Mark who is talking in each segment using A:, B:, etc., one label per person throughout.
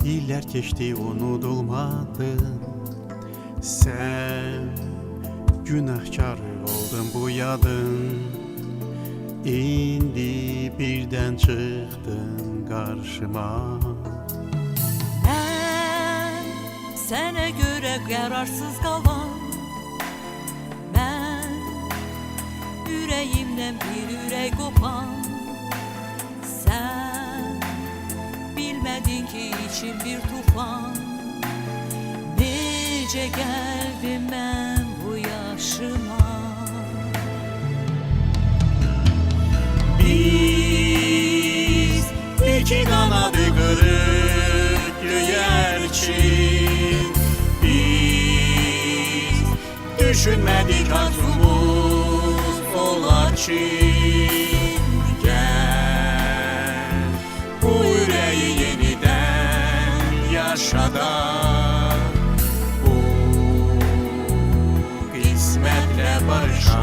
A: İller geçti unutulmadın. Sen günahkarı oldun bu yadın. İndi birden çıktın karşıma.
B: Ben sənə görə qərarsız qalan, mən ürəyimdən bir ürək qopan. Sən bilmədin ki içim bir tufan. Necə gəldim mən bu yaşıma.
A: Biz iki kanadı kırık göyerçin. Biz düşünmedik arzumuz olar ki. Gel bu yüreği yeniden yaşada. Bu kısmetle barışa.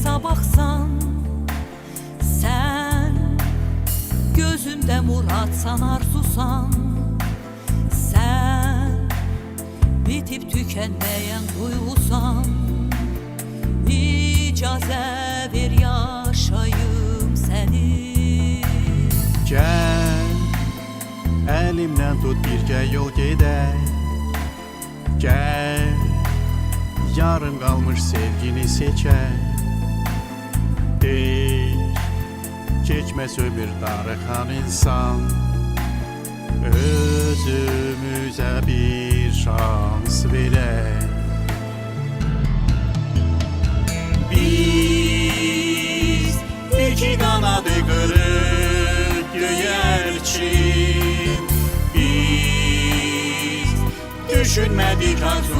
B: Sabahsan sen, gözümde muratsan arzusan. Sen bitip tükenmeyen duygusan. İcaze ver yaşayım seni.
A: Gel elimden tut birgə yol gedək. Gel yarım kalmış sevgini seçək. Geçmez ömür darıkan insan. Özümüze bir şans verək. Biz iki kanadı kırık göyerçin. Biz düşünmedik arzu